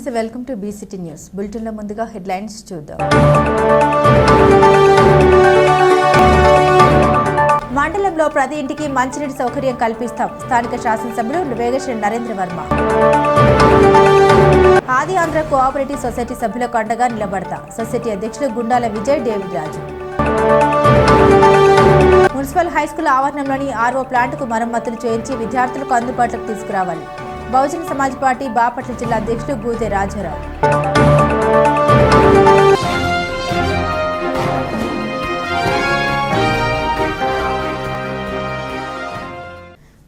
నమస్తే, welcome to BCT news. బులెటిన్లో ముందుగా హెడ్లైన్స్ చూద్దాం. మండలంలో ప్రతి ఇంటికి మంచినీటి సౌకర్యం కల్పిస్తాం. స్థానిక శాసనసభ్యులు వేగశ్రీ నరేంద్ర వర్మ. ఆది ఆంధ్ర కోఆపరేటివ్ సొసైటీ సభ్యులకు అండగా నిలబడతా. సొసైటీ అధ్యక్షులు గుండాల విజయ్ డేవిడ్ రాజు. మున్సిపల్ హైస్కూల్ ఆవరణంలోని ఆర్ఓ ప్లాంట్కు మరమ్మతులు చేయించి విద్యార్థులకు అందుబాటులోకి తీసుకురావాలి. బహుజన సమాజ్ పార్టీ బాపట్ల జిల్లా అధ్యక్షుడు గూదే రాజారావు.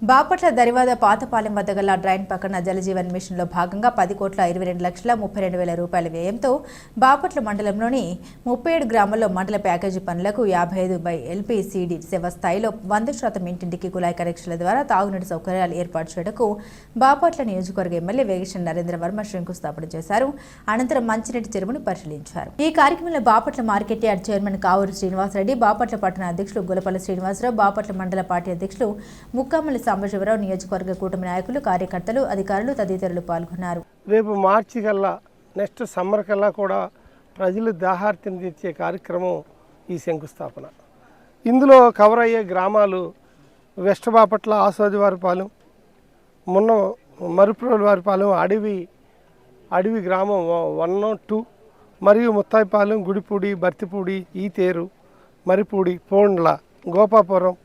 బాపట్ల దరివాద పాతపాలెం వద్ద గల డ్రైన్ పక్కన జలజీవన్ మిషన్లో భాగంగా 10,22,32,000 రూపాయల వ్యయంతో బాపట్ల మండలంలోని 37 గ్రామాల్లో మండల ప్యాకేజీ పనులకు 55/LPCD సేవ స్థాయిలో 100% ఇంటింటికి కుళాయి కనెక్షన్ల ద్వారా తాగునీటి సౌకర్యాలు ఏర్పాటు చేయడానికి బాపట్ల నియోజకవర్గ ఎమ్మెల్యే వేగశ్రీ నరేంద్ర వర్మ శంకుస్థాపన చేశారు. అనంతరం మంచినీటి చెరువును పరిశీలించారు. ఈ కార్యక్రమంలో Bapatla market yard chairman Kavuru Srinivasareddy, Bapatla పట్టణ అధ్యక్షులు గులపల్లి శ్రీనివాసరావు, బాపట్ల మండల పార్టీ అధ్యక్షులు ముక్కామల్లి సాంబశివరావు, నియోజకవర్గ కూటమి నాయకులు, కార్యకర్తలు, అధికారులు తదితరులు పాల్గొన్నారు. రేపు మార్చి కల్లా, నెక్స్ట్ సమ్మర్ కల్లా కూడా ప్రజలు దాహార్తిని తీర్చే కార్యక్రమం ఈ శంకుస్థాపన. ఇందులో కవర్ అయ్యే గ్రామాలు వెస్ట్ బాపట్ల, ఆసోదివారిపాలెం, మొన్న మరుపురోలువారిపాలెం, అడవి గ్రామం 1, 2 మరియు ముత్తాయిపాలెం, గుడిపూడి, బర్తిపూడి, ఈతేరు, మరిపూడి, పోండ్ల, గోపాపురం,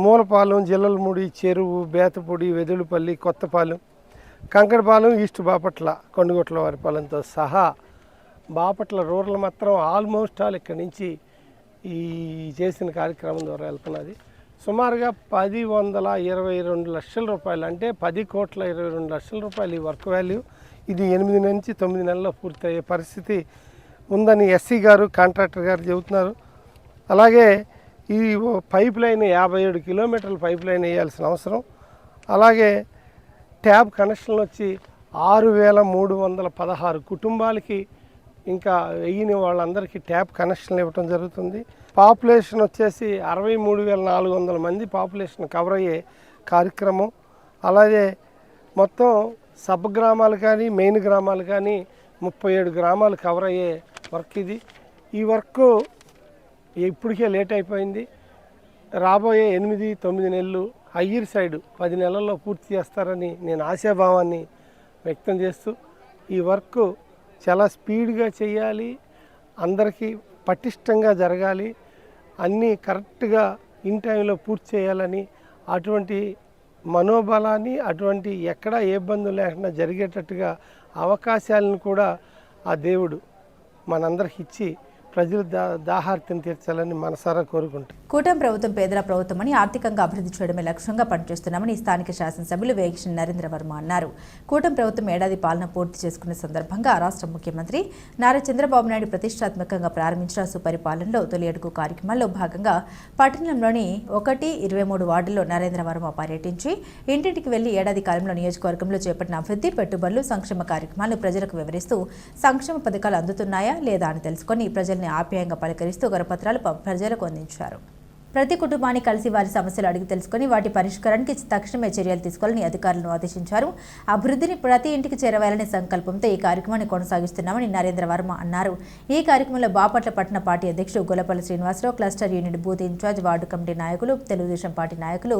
మూలపాలెం, జిల్లలమూడి, చెరువు, బేతపూడి, వెదులుపల్లి, కొత్తపాలెం, కంకడపాలెం, ఈస్ట్ బాపట్ల, కొండగొట్ల వారిపాలెంతో సహా బాపట్ల రూరల్ మాత్రం ఆల్మోస్ట్ ఆల్ ఇక్కడి నుంచి ఈ చేసిన కార్యక్రమం ద్వారా వెళ్తున్నది. సుమారుగా 10,122 లక్షల రూపాయలు, అంటే 10,22 లక్షల రూపాయలు ఈ వర్క్ వాల్యూ. ఇది 8 నుంచి 9 నెలల్లో పూర్తయ్యే పరిస్థితి ఉందని ఎస్సీ గారు, కాంట్రాక్టర్ గారు చెబుతున్నారు. అలాగే ఈ పైప్ లైన్ 57 కిలోమీటర్ల పైప్ లైన్ వేయాల్సిన అవసరం. అలాగే ట్యాప్ కనెక్షన్లు వచ్చి 6,316 కుటుంబాలకి, ఇంకా వెయ్యని వాళ్ళందరికీ ట్యాప్ కనెక్షన్లు ఇవ్వడం జరుగుతుంది. పాపులేషన్ వచ్చేసి 63,400 మంది పాపులేషన్ కవర్ అయ్యే కార్యక్రమం. అలాగే మొత్తం సబ్ గ్రామాలు కానీ మెయిన్ గ్రామాలు కానీ 37 గ్రామాలు కవర్ అయ్యే వర్క్ ఇది. ఈ వర్క్ ఇప్పటికే లేట్ అయిపోయింది. రాబోయే 8-9 నెలలు, హయ్యర్ సైడ్ 10 నెలల్లో పూర్తి చేస్తారని నేను ఆశాభావాన్ని వ్యక్తం చేస్తూ, ఈ వర్క్ చాలా స్పీడ్గా చేయాలి, అందరికీ పటిష్టంగా జరగాలి, అన్నీ కరెక్ట్గా ఇన్ టైంలో పూర్తి చేయాలని, అటువంటి మనోబలాన్ని, అటువంటి ఎక్కడా ఏ ఇబ్బందులు లేకుండా జరిగేటట్టుగా అవకాశాలను కూడా ఆ దేవుడు మనందరికి ఇచ్చి ప్రజలు దాహార్తిని తీర్చాలని మనసారా కోరుకుంటాం. కూటమి ప్రభుత్వం పేదల ప్రభుత్వం అని, ఆర్థికంగా అభివృద్ధి చేయడమే లక్ష్యంగా పనిచేస్తున్నామని స్థానిక శాసనసభ్యులు వేగశ్రీ నరేంద్ర వర్మ అన్నారు. కూటమి ప్రభుత్వం ఏడాది పాలన పూర్తి చేసుకున్న సందర్భంగా రాష్ట్ర ముఖ్యమంత్రి నారా చంద్రబాబు నాయుడు ప్రతిష్టాత్మకంగా ప్రారంభించిన సుపరిపాలనలో తొలి అడుగు కార్యక్రమాల్లో భాగంగా పట్టణంలోని 1-23 వార్డుల్లో నరేంద్ర వర్మ పర్యటించి ఇంటింటికి వెళ్లి ఏడాది కాలంలో నియోజకవర్గంలో చేపట్టిన అభివృద్ధి, పెట్టుబడులు, సంక్షేమ కార్యక్రమాలను ప్రజలకు వివరిస్తూ సంక్షేమ పథకాలు అందుతున్నాయా లేదా అని తెలుసుకొని ప్రజల్ని ఆప్యాయంగా పలకరిస్తూ కరపత్రాలు ప్రజలకు అందించారు. ప్రతి కుటుంబాన్ని కలిసి వారి సమస్యలు అడిగి తెలుసుకుని వాటి పరిష్కారానికి తక్షణమే చర్యలు తీసుకోవాలని అధికారులను ఆదేశించారు. అభివృద్ధిని ప్రతి ఇంటికి చేరవేయాలనే సంకల్పంతో ఈ కార్యక్రమాన్ని కొనసాగిస్తున్నామని నరేంద్ర వర్మ అన్నారు. ఈ కార్యక్రమంలో బాపట్ల పట్టణ పార్టీ అధ్యక్షుడు Gulapalli Srinivasarao, cluster unit booth in charge, ward committee నాయకులు, తెలుగుదేశం పార్టీ నాయకులు,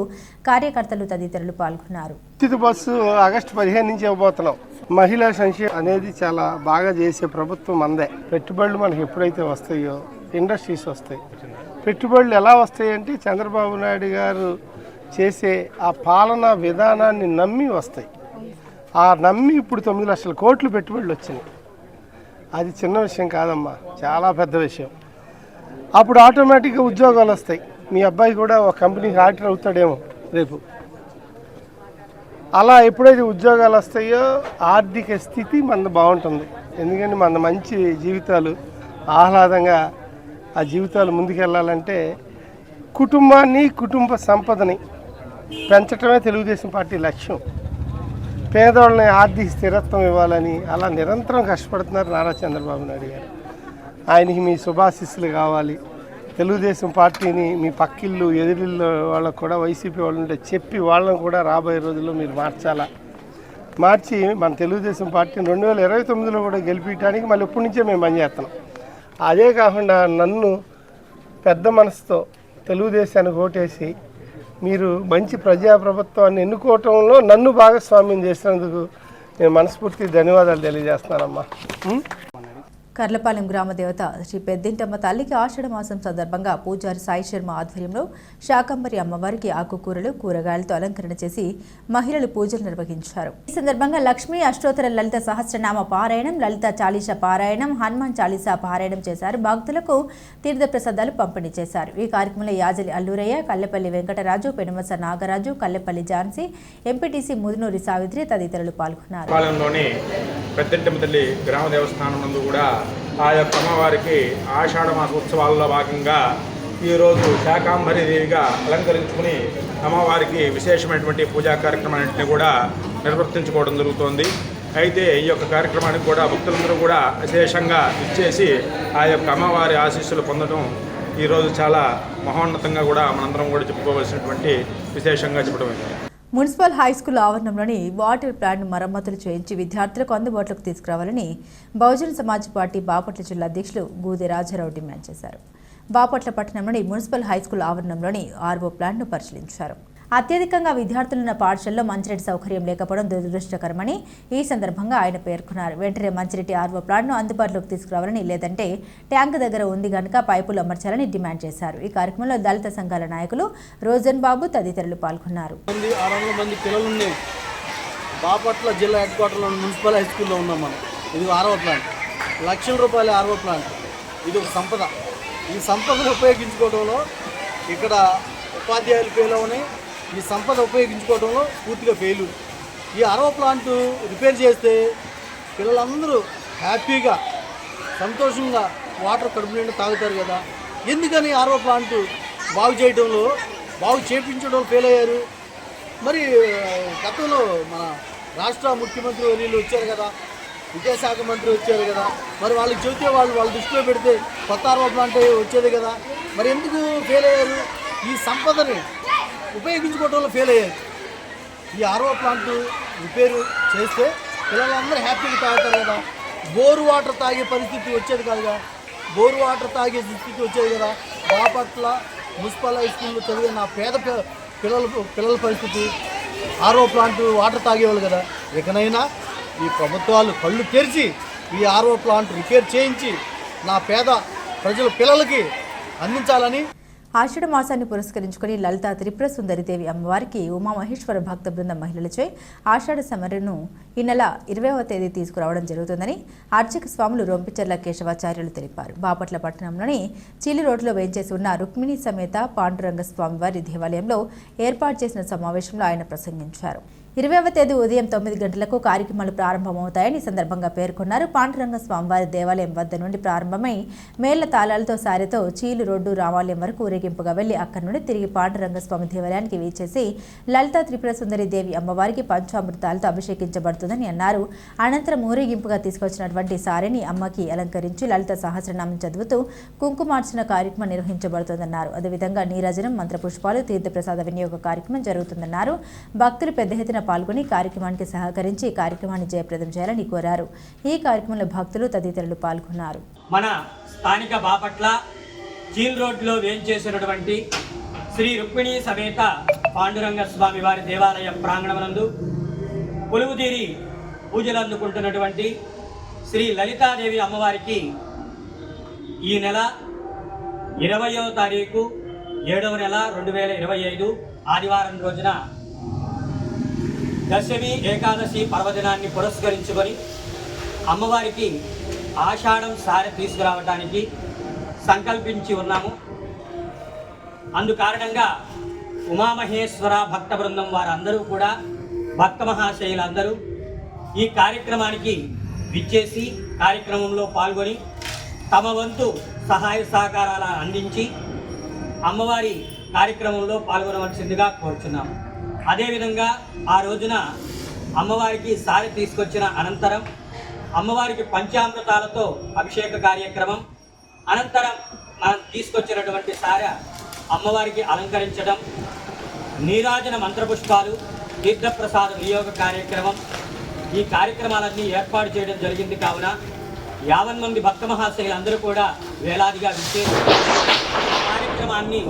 కార్యకర్తలు తదితరులు పాల్గొన్నారు. ఉచిత బస్సు ఆగస్టు 15 నుంచి ఇవ్వబోతున్నాం. మహిళా సంక్షేమం అనేది చాలా బాగా చేసే ప్రభుత్వం అందే. పెట్టుబడులు మనకి ఎప్పుడైతే వస్తాయో ఇండస్ట్రీస్ వస్తాయి. పెట్టుబడులు ఎలా వస్తాయంటే చంద్రబాబు నాయుడు గారు చేసే ఆ పాలనా విధానాన్ని నమ్మి వస్తాయి. ఆ నమ్మి ఇప్పుడు 9 లక్షల కోట్లు పెట్టుబడులు వచ్చినాయి. అది చిన్న విషయం కాదమ్మా, చాలా పెద్ద విషయం. అప్పుడు ఆటోమేటిక్గా ఉద్యోగాలు వస్తాయి. మీ అబ్బాయి కూడా ఒక కంపెనీకి ఆడిటర్ అవుతాడేమో రేపు. అలా ఎప్పుడైతే ఉద్యోగాలు వస్తాయో ఆర్థిక స్థితి మనది బాగుంటుంది. ఎందుకంటే మన మంచి జీవితాలు, ఆహ్లాదంగా ఆ జీవితాలు ముందుకెళ్ళాలంటే కుటుంబాన్ని, కుటుంబ సంపదని పెంచడమే తెలుగుదేశం పార్టీ లక్ష్యం. పేదవాళ్ళని ఆర్థిక స్థిరత్వం ఇవ్వాలని అలా నిరంతరం కష్టపడుతున్నారు నారా చంద్రబాబు నాయుడు గారు. ఆయనకి మీ శుభాశీస్సులు కావాలి. తెలుగుదేశం పార్టీని మీ పక్కిళ్ళు, ఎదురిళ్ళు వాళ్ళకు కూడా వైసీపీ వాళ్ళు ఉంటే చెప్పి వాళ్ళని కూడా రాబోయే రోజుల్లో మీరు మార్చాలా. మార్చి మన తెలుగుదేశం పార్టీని 2029లో కూడా గెలిపించడానికి మళ్ళీ ఇప్పటి నుంచే మేము పనిచేస్తున్నాం. అదే కాకుండా నన్ను పెద్ద మనసుతో తెలుగుదేశానికి ఓటేసి మీరు మంచి ప్రజాప్రభుత్వాన్ని ఎన్నుకోవటంలో నన్ను భాగస్వామ్యం చేసినందుకు నేను మనస్ఫూర్తి ధన్యవాదాలు తెలియజేస్తున్నానమ్మా. కర్లపాలెం గ్రామ దేవత శ్రీ పెద్దింటమ్మ తల్లికి ఆషాఢ మాసం సందర్భంగా పూజారి సాయి శర్మ ఆధ్వర్యంలో శాకంబరి అమ్మవారికి ఆకుకూరలు కూరగాయలతో అలంకరణ చేసి మహిళలు పూజలు నిర్వహించారు. ఈ సందర్భంగా లక్ష్మీ అష్టోత్తర లలిత సహస్రనామ పారాయణం, లలిత చాలీసా పారాయణం, హనుమాన్ చాలీసా పారాయణం చేశారు. భక్తులకు తీర్థ ప్రసాదాలు పంపిణీ చేశారు. ఈ కార్యక్రమంలో యాజలి అల్లూరయ్య, కల్లెపల్లి వెంకటరాజు, పెనుమస నాగరాజు, కల్లెపల్లి ఝాన్సీ, ఎంపీటీసీ ముదునూరి సావిత్రి తదితరులు పాల్గొన్నారు. పెద్దింటమ్మ తల్లి గ్రామ దేవస్థానం నందు కూడా ఆ యొక్క అమ్మవారికి ఆషాఢ మాస ఉత్సవాల్లో భాగంగా ఈరోజు శాకాంబరి దేవిగా అలంకరించుకుని అమ్మవారికి విశేషమైనటువంటి పూజా కార్యక్రమాలన్నింటినీ కూడా నిర్వర్తించుకోవడం జరుగుతోంది. అయితే ఈ యొక్క కార్యక్రమానికి కూడా భక్తులందరూ కూడా విశేషంగా ఇచ్చేసి ఆ యొక్క అమ్మవారి ఆశీస్సులు పొందడం ఈరోజు చాలా మహోన్నతంగా కూడా మనందరం కూడా చెప్పుకోవాల్సినటువంటి విశేషంగా చెప్పడం. మున్సిపల్ హైస్కూల్ ఆవరణంలోని వాటర్ ప్లాంట్ మరమ్మతులు చేయించి విద్యార్థులకు అందుబాటులోకి తీసుకురావాలని బహుజన సమాజ్ పార్టీ బాపట్ల జిల్లా అధ్యక్షులు గూదె రాజారావు డిమాండ్ చేశారు. బాపట్ల పట్టణంలోని మున్సిపల్ హైస్కూల్ ఆవరణంలోని ఆర్ఓ ప్లాంట్ను పరిశీలించారు. అత్యధికంగా విద్యార్థులున్న పాఠశాలలో మంచినీటి సౌకర్యం లేకపోవడం దురదృష్టకరమని ఈ సందర్భంగా ఆయన పేర్కొన్నారు. వెంటనే మంచినీటి ఆర్ఓ ప్లాంట్ను అందుబాటులోకి తీసుకురావాలని, లేదంటే ట్యాంక్ దగ్గర ఉంది గనుక పైపులు అమర్చాలని డిమాండ్ చేశారు. ఈ కార్యక్రమంలో దళిత సంఘాల నాయకులు రోజన్ బాబు తదితరులు పాల్గొన్నారు. 600 మంది పిల్లలు ఉన్నాయి. బాపట్ల జిల్లా హెడ్ క్వార్టర్లో మున్సిపల్ హై స్కూల్లో ఉన్నాం మనం. ఇది ఆర్ఓ ప్లాంట్, లక్షల రూపాయల ఆర్ఓ ప్లాంట్. ఇది ఒక సంపద. ఈ సంపదను ఉపయోగించుకోవడంలో ఇక్కడ ఉపాధ్యాయులు ఫెయిల్ అవునాయి. ఈ సంపద ఉపయోగించుకోవడంలో పూర్తిగా ఫెయిల్. ఈ ఆర్ఓ ప్లాంట్ రిపేర్ చేస్తే పిల్లలందరూ హ్యాపీగా సంతోషంగా వాటర్ కడుపు నిండా తాగుతారు కదా. ఎందుకని ఆర్ఓ ప్లాంట్ బాగు చేయించడం ఫెయిల్ అయ్యారు. మరి గతంలో మన రాష్ట్ర ముఖ్యమంత్రి వీళ్ళు వచ్చారు కదా, విద్యాశాఖ మంత్రి వచ్చారు కదా, మరి వాళ్ళకి చెబితే వాళ్ళు దృష్టిలో పెడితే కొత్త ఆర్ఓ ప్లాంట్ వచ్చేది కదా. మరి ఎందుకు ఫెయిల్ అయ్యారు? ఈ సంపదని ఉపయోగించుకోవడంలో ఫెయిల్ అయ్యారు. ఈ ఆర్ఓ ప్లాంట్ రిపేరు చేస్తే పిల్లలందరూ హ్యాపీగా తాగుతారు కదా. బోరు వాటర్ తాగే పరిస్థితి వచ్చేది కాదుగా. బోరు వాటర్ తాగే స్థితి వచ్చేది కదా. బాపట్ల మున్సిపల్ హై స్కూల్లో చదివే నా పేద పిల్లల పరిస్థితి ఆర్ఓ ప్లాంట్ వాటర్ తాగేవాళ్ళు కదా. ఇకనైనా ఈ ప్రభుత్వాలు కళ్ళు తెరిచి ఈ ఆర్ఓ ప్లాంట్ రిపేర్ చేయించి నా పేద ప్రజల పిల్లలకి అందించాలని. ఆషాఢ మాసాన్ని పురస్కరించుకుని లలిత త్రిపుర సుందరిదేవి అమ్మవారికి ఉమామహేశ్వర భక్త బృందం మహిళలచే ఆషాఢ సమరను ఈ నెల 20వ తేదీ తీసుకురావడం జరుగుతుందని అర్చక స్వాములు రొంపిచెర్ల కేశవాచార్యులు తెలిపారు. బాపట్ల పట్టణంలోని చీలి రోడ్లో వేంచేసి ఉన్న రుక్మిణి సమేత పాండురంగ స్వామివారి దేవాలయంలో ఏర్పాటు చేసిన సమావేశంలో ఆయన ప్రసంగించారు. 20వ తేదీ ఉదయం 9 గంటలకు కార్యక్రమాలు ప్రారంభమవుతాయని సందర్భంగా పేర్కొన్నారు. పాండురంగ స్వామివారి దేవాలయం వద్ద నుండి ప్రారంభమై మేళ్ల తాళాలతో సారెతో చీలు రోడ్డు రామాలయం వరకు ఊరేగింపుగా వెళ్లి అక్కడి నుండి తిరిగి పాండురంగ స్వామి దేవాలయానికి వీచేసి లలిత త్రిపుర సుందరి దేవి అమ్మవారికి పంచామృతాలతో అభిషేకించబడుతుందని అన్నారు. అనంతరం ఊరేగింపుగా తీసుకొచ్చినటువంటి సారెని అమ్మకి అలంకరించి లలిత సహస్రనామం చదువుతూ కుంకుమార్చన కార్యక్రమం నిర్వహించబడుతుందన్నారు. అదేవిధంగా నీరాజనం, మంత్రపుష్పాలు, తీర్థప్రసాద వినియోగ కార్యక్రమం జరుగుతుందన్నారు. భక్తులు పెద్ద ఎత్తున పాల్గొని కార్యక్రమానికి సహకరించి కార్యక్రమాన్ని జయప్రదం చేయాలని కోరారు. ఈ కార్యక్రమంలో భక్తులు తదితరులు పాల్గొన్నారు. మన స్థానిక బాపట్ల చీల్ రోడ్లో వేంచేసినటువంటి శ్రీ రుక్మిణి సమేత పాండురంగ స్వామి వారి దేవాలయం ప్రాంగణమునందు కొలువుదీరి పూజలు అందుకుంటున్నటువంటి శ్రీ లలితాదేవి అమ్మవారికి ఈ నెల 20వ తారీఖు 7వ నెల 2025 ఆదివారం రోజున దశమి ఏకాదశి పర్వదినాన్ని పురస్కరించుకొని అమ్మవారికి ఆషాఢం సారె తీసుకురావడానికి సంకల్పించి ఉన్నాము. అందుకారణంగా ఉమామహేశ్వర భక్త బృందం వారందరూ కూడా భక్త మహాశయులందరూ ఈ కార్యక్రమానికి విచ్చేసి కార్యక్రమంలో పాల్గొని తమ వంతు సహాయ సహకారాలను అందించి అమ్మవారి కార్యక్రమంలో పాల్గొనవలసిందిగా కోరుచున్నాము. అదేవిధంగా ఆ రోజున అమ్మవారికి సారె తీసుకొచ్చిన అనంతరం అమ్మవారికి పంచామృతాలతో అభిషేక కార్యక్రమం, అనంతరం మనం తీసుకొచ్చినటువంటి సారె అమ్మవారికి అలంకరించడం, నీరాజన మంత్రపుష్పాలు, తీర్థప్రసాద వినియోగ కార్యక్రమం, ఈ కార్యక్రమాలన్నీ ఏర్పాటు చేయడం జరిగింది. కావున 50 మంది భక్త మహాశయులందరూ కూడా వేలాదిగా విచ్చేసి కార్యక్రమాన్ని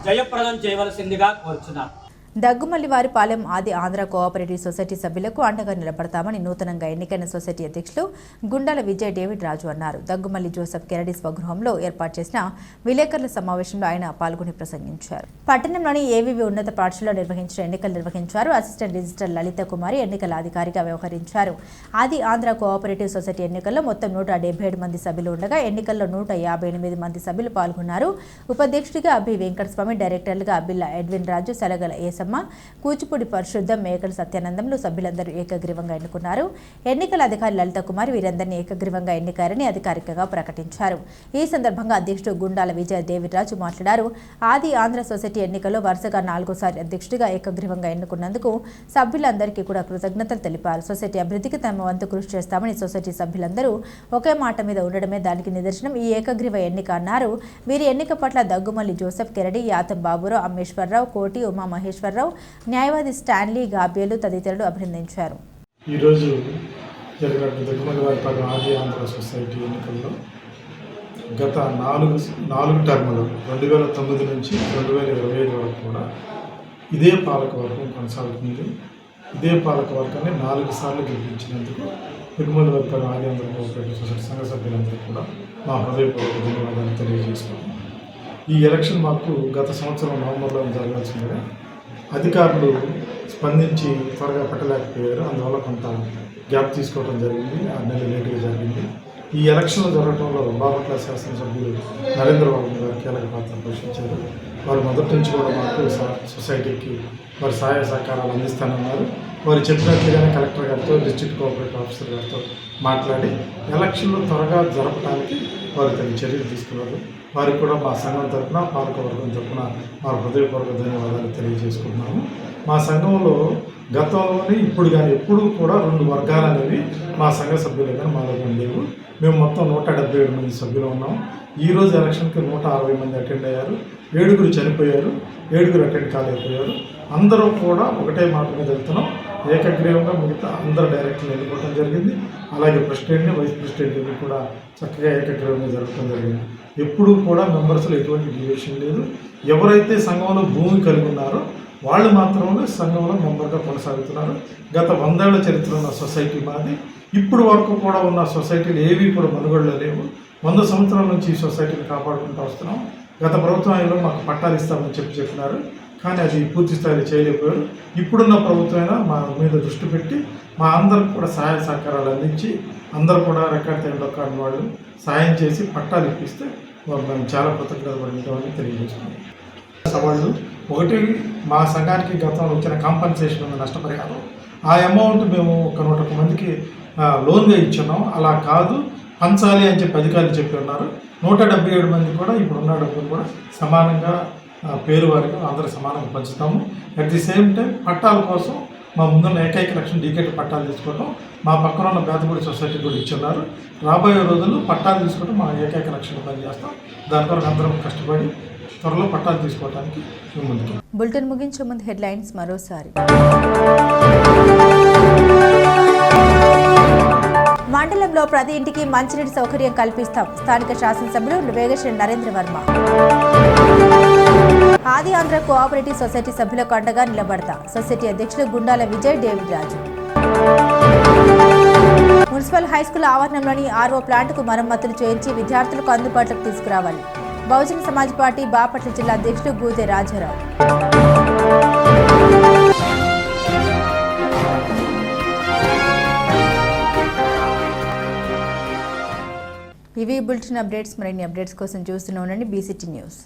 జయప్రదం చేయవలసిందిగా కోరుచున్నాను. దగ్గుమల్లివారిపాలెం ఆది ఆంధ్ర కోఆపరేటివ్ సొసైటీ సభ్యులకు అండగా నిలబడతామని నూతనంగా ఎన్నికైన సొసైటీ అధ్యక్షులు గుండాల విజయ్ డేవిడ్ రాజు అన్నారు. దగ్గుమల్లి జోసెఫ్ కెనడీ స్వగృహంలో ఏర్పాటు చేసిన విలేకరుల సమావేశంలో ఆయన పాల్గొని ప్రసంగించారు. పట్టణంలోని ఏవీవీ ఉన్నత పాఠశాలలో నిర్వహించిన ఎన్నికలు నిర్వహించారు. అసిస్టెంట్ రిజిస్టర్ లలిత కుమారి ఎన్నికల అధికారిగా వ్యవహరించారు. ఆది ఆంధ్ర కోఆపరేటివ్ సొసైటీ ఎన్నికల్లో మొత్తం 177 మంది సభ్యులు ఉండగా ఎన్నికల్లో 158 మంది సభ్యులు పాల్గొన్నారు. ఉపాధ్యక్షుడిగా అభి వెంకటస్వామి, డైరెక్టర్లుగా అబిల్లా ఎడ్విన్ రాజు, సలగల కూచిపూడి పరిశుద్ధం, మేకల సత్యానందంలో సభ్యులందరూ ఏకగ్రీవంగా ఎన్నుకున్నారు. ఎన్నికల అధికారి లలిత కుమార్ వీరందరినీ ఏకగ్రీవంగా ఎన్నికారని అధికారికంగా ప్రకటించారు. ఈ సందర్భంగా అధ్యక్షుడు గుండాల విజయ దేవిరాజు మాట్లాడారు. ఆది ఆంధ్ర సొసైటీ ఎన్నికల్లో వరుసగా 4సారి అధ్యక్షుడిగా ఏకగ్రీవంగా ఎన్నుకున్నందుకు సభ్యులందరికీ కూడా కృతజ్ఞతలు తెలిపారు. సొసైటీ అభివృద్ధికి తమ వంతు కృషి చేస్తామని సొసైటీ సభ్యులందరూ ఒకే మాట మీద ఉండడమే దానికి నిదర్శనం ఈ ఏకగ్రీవ ఎన్నిక అన్నారు. వీరి ఎన్నిక పట్ల దగ్గుమల్లి జోసెఫ్ కెరడి, యాతం బాబురావు, అమ్మేశ్వరరావు, కోటి, ఉమా మహేశ్వరరావు, న్యాయవాది స్టాన్లీ గాబ్రియలు తదితరులు అభినందించారు. ఈరోజు జరిగిన దగ్గుమల్లివారిపాలెం ఆది ఆంధ్ర సొసైటీ ఎన్నికల్లో గత 4 టర్ములు 2009 నుంచి 2025 వరకు కూడా ఇదే పాలకవర్గం కొనసాగుతుంది. ఇదే పాలకవర్గాన్ని 4 సార్లు గెలిపించినందుకు దగ్గుమల్లివారిపాలెం ఆది ఆంధ్ర కోఆపరేటివ్ సొసైటీ సంఘ సభ్యులందరూ కూడా మా హృదయపూర్వక ధన్యవాదాలు తెలియజేసుకుంటున్నాం. ఈ ఎలక్షన్ మాకు గత సంవత్సరం నవంబర్లో జరగాల్సిందిగా అధికారులు స్పందించి త్వరగా పెట్టలేకపోయారు. అందువల్ల కొంత గ్యాప్ తీసుకోవడం జరిగింది. 6 నెలలు లేటుగా జరిగింది. ఈ ఎలక్షన్లు జరగడంలో బాపట్ల శాసనసభ్యులు నరేంద్రబాబు గారు కీలక పాత్ర పోషించారు. వారు మొదటి నుంచి కూడా మాకు సొసైటీకి వారి సహాయ సహకారాలు అందిస్తానన్నారు. వారు చెప్పినట్లుగానే కలెక్టర్ గారితో, డిస్ట్రిక్ట్ కోఆపరేటివ్ ఆఫీసర్ గారితో మాట్లాడి ఎలక్షన్లు త్వరగా జరపడానికి వారు తగిన చర్యలు తీసుకున్నారు. వారికి కూడా మా సంఘం తరఫున, పాలకవర్గం తరఫున మా హృదయపూర్వక ధన్యవాదాలు తెలియజేసుకుంటున్నాము. మా సంఘంలో గతంలోని ఇప్పుడు కానీ ఎప్పుడూ కూడా 2 వర్గాలు అనేవి మా సంఘ సభ్యులు కానీ మాలో లేవు. మేము మొత్తం 177 మంది సభ్యులు ఉన్నాం. ఈరోజు ఎలక్షన్కి 160 మంది అటెండ్ అయ్యారు. 7 చనిపోయారు, 7 అటెండ్ కాలేకపోయారు. అందరూ కూడా ఒకటే మాట మీద వెళ్తున్నాం. ఏకగ్రీవంగా మిగతా అందరు డైరెక్టర్లు ఎన్నుకోవడం జరిగింది. అలాగే ప్రెసిడెంట్ని, వైస్ ప్రెసిడెంట్ని కూడా చక్కగా ఏకగ్రీవంగా జరగడం జరిగింది. ఎప్పుడూ కూడా మెంబర్స్లో ఎటువంటి డివియేషన్ లేదు. ఎవరైతే సంఘంలో భూమి కలిగి ఉన్నారో వాళ్ళు మాత్రమే సంఘంలో మెంబర్గా కొనసాగుతున్నారు. గత 100 ఏళ్ల చరిత్ర ఉన్న సొసైటీ మాది. ఇప్పుడు వరకు కూడా ఉన్న సొసైటీలు ఏవి కూడా మనుగడలో లేవు. 100 సంవత్సరాల నుంచి ఈ సొసైటీని కాపాడుకుంటూ వస్తున్నాం. గత ప్రభుత్వంలో మాకు పట్టాలు ఇస్తామని చెప్పినారు, కానీ అది పూర్తి స్థాయిలో చేయలేకపోయారు. ఇప్పుడున్న ప్రభుత్వమైనా మా మీద దృష్టి పెట్టి మా అందరికి కూడా సహాయ సహకారాలు అందించి అందరూ కూడా రికార్డ్ టైంలో కాని వాళ్ళు సాయం చేసి పట్టాలు ఇప్పిస్తే మేము చాలా కృతజ్ఞత పడుతుంటామని తెలియజేస్తున్నాం. సవాళ్ళు ఒకటి, మా సంఘానికి గతంలో వచ్చిన కాంపన్సేషన్ ఉన్న నష్టపరిహారం, ఆ అమౌంట్ మేము ఒక 101 మందికి లోన్గా ఇచ్చున్నాం. అలా కాదు, పంచాలి అని చెప్పి అధికారులు చెప్పి ఉన్నారు. 177 మంది కూడా ఇప్పుడున్న డబ్బులు కూడా సమానంగా పేరు వారికి అందరూ సమానంగా పంచుతాము. అట్ ది సేమ్ టైం పట్టాల కోసం మా ముందున్న ఏకైక లక్ష్యం డీకేట్ పట్టాలు తీసుకోవడం. మా పక్కన ఉన్న బేతపూడి సొసైటీ కూడా ఇచ్చున్నారు. రాబోయే రోజుల్లో పట్టాలు తీసుకోవడం మా ఏకైక లక్ష్యంగా పనిచేస్తాం. దాని కొరకు అందరం కష్టపడి త్వరలో పట్టాలు తీసుకోవడానికి ముందుకు. బులెటిన్ ముగించే ముందు హెడ్లైన్స్ మరోసారి. మండలంలో ప్రతి ఇంటికి మంచినీటి సౌకర్యం కల్పిస్తాం, స్థానిక శాసనసభ్యులు వేగశ్రీ నరేంద్ర వర్మ. ఆది ఆంధ్ర కోఆపరేటివ్ సొసైటీ సభ్యులకు అండగా నిలబడతా, సొసైటీ అధ్యక్షులు గుండాల విజయ్ డేవిడ్ రాజు. మున్సిపల్ హైస్కూల్ ఆవరణంలోని ఆర్ఓ ప్లాంట్కు మరమ్మతులు చేయించి విద్యార్థులకు అందుబాటులోకి తీసుకురావాలి, బహుజన సమాజ్ పార్టీ బాపట్ల జిల్లా అధ్యక్షుడు గూదె రాజారావు. ఇవి బులెటిన్ అప్డేట్స్. మరిన్ని అప్డేట్స్ కోసం చూస్తూనే ఉండండి BCT న్యూస్.